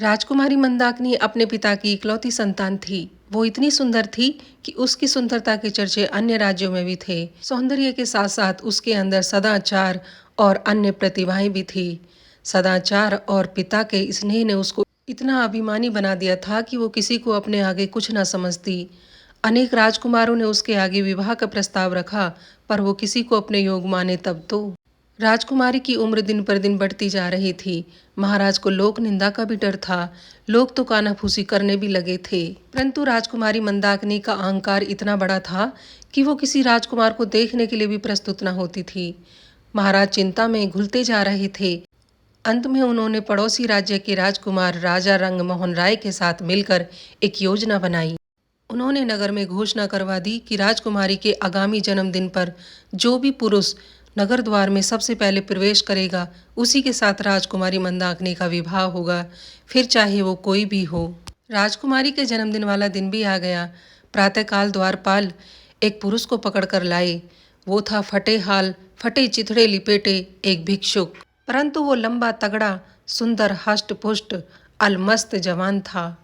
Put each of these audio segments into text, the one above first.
राजकुमारी मंदाकिनी अपने पिता की इकलौती संतान थी। वो इतनी सुंदर थी कि उसकी सुंदरता के चर्चे अन्य राज्यों में भी थे। सौंदर्य के साथ साथ उसके अंदर सदाचार और अन्य प्रतिभाएं भी थी। सदाचार और पिता के स्नेह ने उसको इतना अभिमानी बना दिया था कि वो किसी को अपने आगे कुछ न समझती। अनेक राजकुमारों ने उसके आगे विवाह का प्रस्ताव रखा, पर वो किसी को अपने योग माने तब तो। राजकुमारी की उम्र दिन पर दिन बढ़ती जा रही थी। महाराज को लोक निंदा का भी डर था। लोग तो कानाफूसी करने भी लगे थे। परंतु राजकुमारी मंदाकिनी का अहंकार इतना बड़ा था कि वो किसी राजकुमार को देखने के लिए भी प्रस्तुत न होती थी। महाराज चिंता में घुलते जा रहे थे। अंत में उन्होंने पड़ोसी राज्य के राजकुमार राजा रंग मोहन राय के साथ मिलकर एक योजना बनाई। उन्होंने नगर में घोषणा करवा दी कि राजकुमारी के आगामी जन्मदिन पर जो भी पुरुष नगर द्वार में सबसे पहले प्रवेश करेगा, उसी के साथ राजकुमारी मंदाकिनी का विवाह होगा, फिर चाहे वो कोई भी हो। राजकुमारी के जन्मदिन वाला दिन भी आ गया। प्रातःकाल द्वारपाल एक पुरुष को पकड़कर लाए। वो था फटे हाल, फटे चिथड़े लिपेटे एक भिक्षुक। परंतु वो लंबा, तगड़ा, सुंदर, हष्ट पुष्ट, अलमस्त जवान था।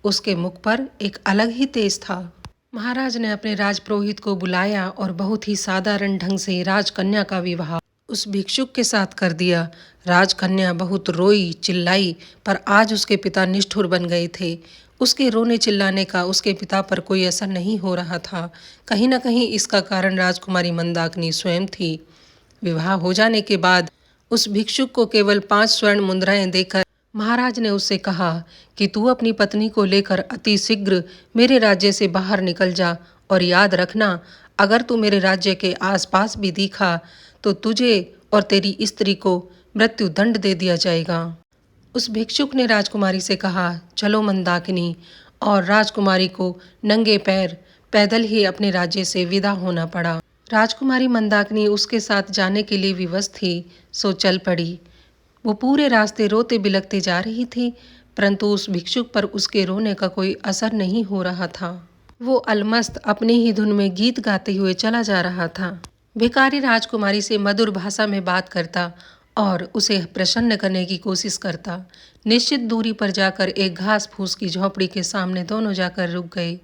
उसके मुख पर एक अलग ही तेज था। महाराज ने अपने राजपुरोहित को बुलाया और बहुत ही साधारण ढंग से राजकन्या का विवाह उस भिक्षुक के साथ कर दिया। राजकन्या बहुत रोई चिल्लाई, पर आज उसके पिता निष्ठुर बन गए थे। उसके रोने चिल्लाने का उसके पिता पर कोई असर नहीं हो रहा था। कहीं न कहीं इसका कारण राजकुमारी मंदाकिनी स्वयं थी। विवाह हो जाने के बाद उस भिक्षुक को केवल 5 स्वर्ण मुद्राएं देकर महाराज ने उससे कहा कि तू अपनी पत्नी को लेकर अति शीघ्र मेरे राज्य से बाहर निकल जा, और याद रखना, अगर तू मेरे राज्य के आसपास भी दिखा तो तुझे और तेरी स्त्री को मृत्यु दंड दे दिया जाएगा। उस भिक्षुक ने राजकुमारी से कहा, चलो मंदाकिनी, और राजकुमारी को नंगे पैर पैदल ही अपने राज्य से विदा होना पड़ा। राजकुमारी मंदाकिनी उसके साथ जाने के लिए विवश थी, सो चल पड़ी। वो पूरे रास्ते रोते बिलखते जा रही थी, परंतु उस भिक्षुक पर उसके रोने का कोई असर नहीं हो रहा था। वो अलमस्त अपनी ही धुन में गीत गाते हुए चला जा रहा था। भिखारी राजकुमारी से मधुर भाषा में बात करता और उसे प्रसन्न करने की कोशिश करता। निश्चित दूरी पर जाकर एक घास फूस की झोपड़ी के सामने दोनों जाकर रुक गए।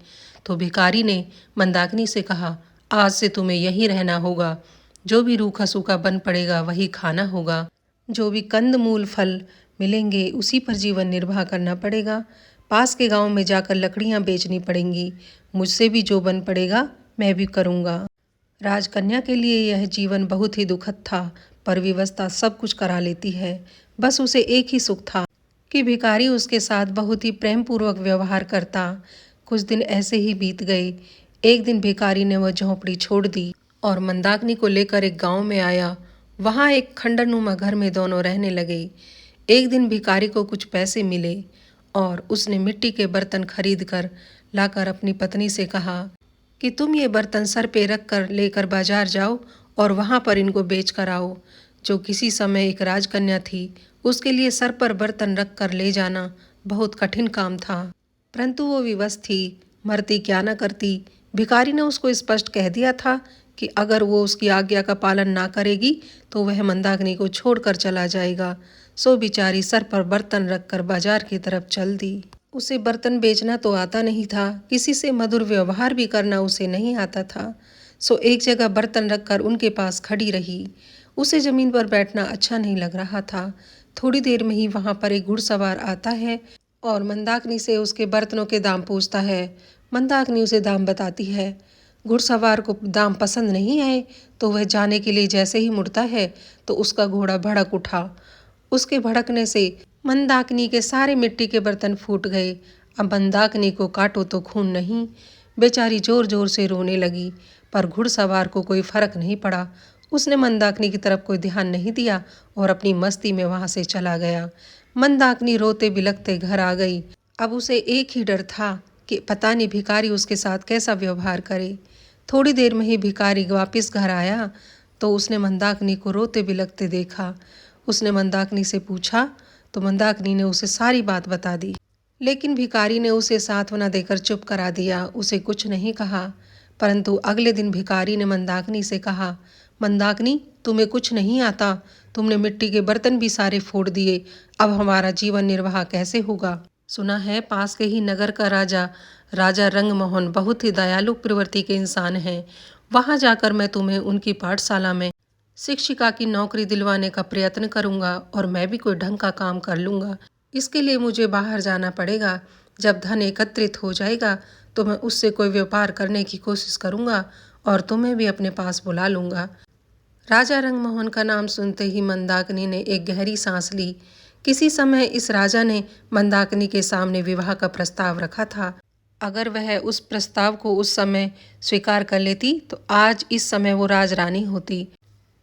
तो भिखारी ने मंदाकिनी से कहा, आज से तुम्हें यहीं रहना होगा। जो भी रूखा सूखा बन पड़ेगा वही खाना होगा। जो भी कंद मूल फल मिलेंगे उसी पर जीवन निर्वाह करना पड़ेगा। पास के गांव में जाकर लकड़ियां बेचनी पड़ेंगी। मुझसे भी जो बन पड़ेगा मैं भी करूंगा। राजकन्या के लिए यह जीवन बहुत ही दुखद था, पर विवशता सब कुछ करा लेती है। बस उसे एक ही सुख था कि भिखारी उसके साथ बहुत ही प्रेम पूर्वक व्यवहार करता। कुछ दिन ऐसे ही बीत गए। एक दिन भिखारी ने वह झोंपड़ी छोड़ दी और मंदाकिनी को लेकर एक गांव में आया। वहां एक खंडरनुमा घर में दोनों रहने लगे। एक दिन भिखारी को कुछ पैसे मिले और उसने मिट्टी के बर्तन खरीद कर लाकर अपनी पत्नी से कहा कि तुम ये बर्तन सर पे रख कर लेकर बाजार जाओ और वहां पर इनको बेच कर आओ। जो किसी समय एक राजकन्या थी, उसके लिए सर पर बर्तन रख कर ले जाना बहुत कठिन काम था, परंतु वो विवश थी, मरती क्या न करती। भिखारी ने उसको स्पष्ट कह दिया था कि अगर वो उसकी आज्ञा का पालन ना करेगी तो वह मंदाकिनी को छोड़कर चला जाएगा। सो बेचारी सर पर बर्तन रखकर बाजार की तरफ चल दी। उसे बर्तन बेचना तो आता नहीं था, किसी से मधुर व्यवहार भी करना उसे नहीं आता था। सो एक जगह बर्तन रखकर उनके पास खड़ी रही। उसे जमीन पर बैठना अच्छा नहीं लग रहा था। थोड़ी देर में ही वहां पर एक घुड़सवार आता है और मंदाकिनी से उसके बर्तनों के दाम पूछता है। मंदाकिनी उसे दाम बताती है। घुड़सवार को दाम पसंद नहीं आए तो वह जाने के लिए जैसे ही मुड़ता है तो उसका घोड़ा भड़क उठा। उसके भड़कने से मंदाकिनी के सारे मिट्टी के बर्तन फूट गए। अब मंदाकिनी को काटो तो खून नहीं। बेचारी जोर जोर से रोने लगी, पर घुड़सवार को कोई फर्क नहीं पड़ा। उसने मंदाकिनी की तरफ कोई ध्यान नहीं दिया और अपनी मस्ती में वहां से चला गया। मंदाकिनी रोते बिलखते घर आ गई। अब उसे एक ही डर था कि पता नहीं भिखारी उसके साथ कैसा व्यवहार करे। थोड़ी देर में ही भिखारी वापस घर आया तो उसने मंदाकिनी को रोते बिलखते देखा। उसने मंदाकिनी से पूछा तो मंदाकिनी ने उसे सारी बात बता दी, लेकिन भिखारी ने उसे सांत्वना देकर चुप करा दिया, उसे कुछ नहीं कहा। परंतु अगले दिन भिखारी ने मंदाकिनी से कहा, मंदाकिनी, तुम्हें कुछ नहीं आता, तुमने मिट्टी के बर्तन भी सारे फोड़ दिए, अब हमारा जीवन निर्वाह कैसे होगा। सुना है पास के ही नगर का राजा राजा रंगमोहन बहुत ही दयालु प्रवृत्ति के इंसान हैं। वहां जाकर मैं तुम्हें उनकी पाठशाला में शिक्षिका की नौकरी दिलवाने का प्रयत्न करूंगा और मैं भी कोई ढंग का काम कर लूंगा। इसके लिए मुझे बाहर जाना पड़ेगा। जब धन एकत्रित हो जाएगा तो मैं उससे कोई व्यापार करने की कोशिश करूंगा और तुम्हें भी अपने पास बुला लूंगा। राजा रंगमोहन का नाम सुनते ही मंदाकिनी ने एक गहरी सांस ली। किसी समय इस राजा ने मंदाकिनी के सामने विवाह का प्रस्ताव रखा था। अगर वह उस प्रस्ताव को उस समय स्वीकार कर लेती तो आज इस समय वो राजरानी होती।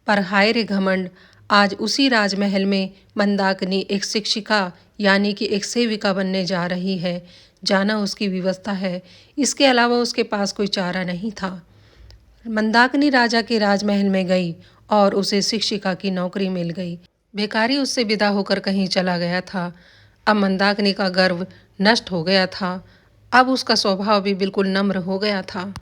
पर हाय रे घमंड, आज उसी राजमहल में मंदाकिनी एक शिक्षिका यानी कि एक सेविका बनने जा रही है। जाना उसकी व्यवस्था है, इसके अलावा उसके पास कोई चारा नहीं था। मंदाकिनी राजा के राजमहल में गई और उसे शिक्षिका की नौकरी मिल गई। भिखारी उससे विदा होकर कहीं चला गया था। अब मंदाकिनी का गर्व नष्ट हो गया था। अब उसका स्वभाव भी बिल्कुल नम्र हो गया था।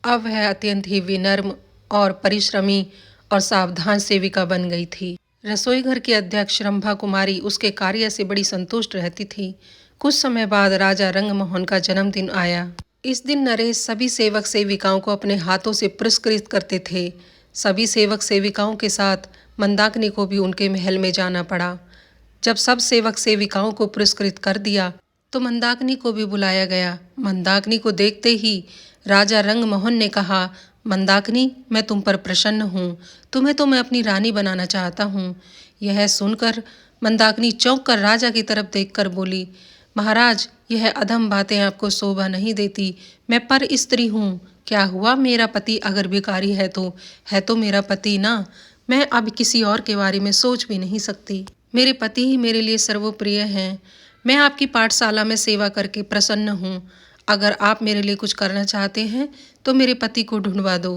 अब वह अत्यंत ही विनम्र और परिश्रमी और सावधान सेविका बन गई थी। रसोई घर की अध्यक्ष रंभा कुमारी उसके कार्य से बड़ी संतुष्ट रहती थी। कुछ समय बाद राजा रंगमोहन का जन्मदिन आया। इस दिन नरेश सभी सेवक सेविकाओं को अपने हाथों से पुरस्कृत करते थे। सभी सेवक सेविकाओं के साथ मंदाकिनी को भी उनके महल में जाना पड़ा। जब सब सेवक सेविकाओं को पुरस्कृत कर दिया तो मंदाकिनी को भी बुलाया गया। मंदाकिनी को देखते ही राजा रंगमोहन ने कहा, मंदाकिनी, मैं तुम पर प्रसन्न हूँ। तुम्हें तो मैं अपनी रानी बनाना चाहता हूँ। यह सुनकर मंदाकिनी चौंक कर राजा की तरफ देखकर बोली, महाराज, यह अधम बातें आपको शोभा नहीं देती। मैं पर स्त्री हूँ। क्या हुआ, मेरा पति अगर भिखारी है तो मेरा पति ना। मैं अब किसी और के बारे में सोच भी नहीं सकती। मेरे पति ही मेरे लिए सर्वप्रिय हैं। मैं आपकी पाठशाला में सेवा करके प्रसन्न हूँ। अगर आप मेरे लिए कुछ करना चाहते हैं तो मेरे पति को ढूंढवा दो।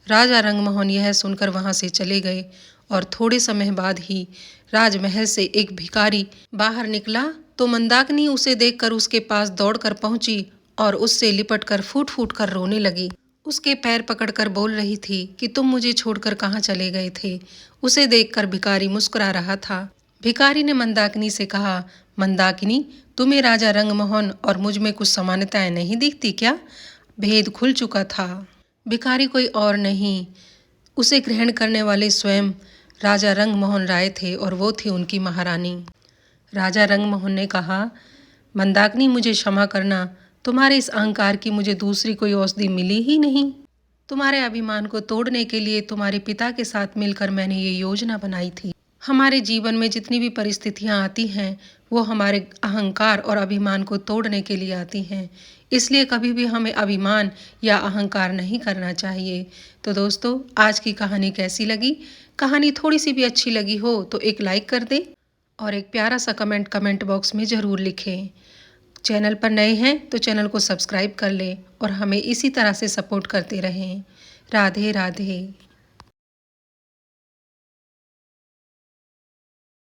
राजा रंगमोहन यह सुनकर वहां से चले गए और थोड़े समय बाद ही राजमहल से एक भिखारी बाहर निकला तो मंदाकिनी उसे देखकर उसके पास दौड़कर पहुंची और उससे लिपटकर फूट फूट कर रोने लगी। उसके पैर पकड़कर बोल रही थी कि तुम मुझे छोड़कर कहाँ चले गए थे। उसे देखकर भिखारी मुस्कुरा रहा था। भिखारी ने मंदाकिनी से कहा, मंदाकिनी, तुम्हें राजा रंगमोहन और मुझ में कुछ समानताएं नहीं दिखती क्या? भेद खुल चुका था। भिखारी कोई और नहीं, उसे ग्रहण करने वाले स्वयं राजा रंगमोहन राय थे और वो थी उनकी महारानी। राजा रंगमोहन ने कहा, मंदाकिनी, मुझे क्षमा करना। तुम्हारे इस अहंकार की मुझे दूसरी कोई औषधि मिली ही नहीं। तुम्हारे अभिमान को तोड़ने के लिए तुम्हारे पिता के साथ मिलकर मैंने ये योजना बनाई थी। हमारे जीवन में जितनी भी परिस्थितियां आती हैं वो हमारे अहंकार और अभिमान को तोड़ने के लिए आती हैं। इसलिए कभी भी हमें अभिमान या अहंकार नहीं करना चाहिए। तो दोस्तों, आज की कहानी कैसी लगी? कहानी थोड़ी सी भी अच्छी लगी हो तो एक लाइक कर दें और एक प्यारा सा कमेंट बॉक्स में ज़रूर लिखें। चैनल पर नए हैं तो चैनल को सब्सक्राइब कर लें और हमें इसी तरह से सपोर्ट करते रहें। राधे राधे।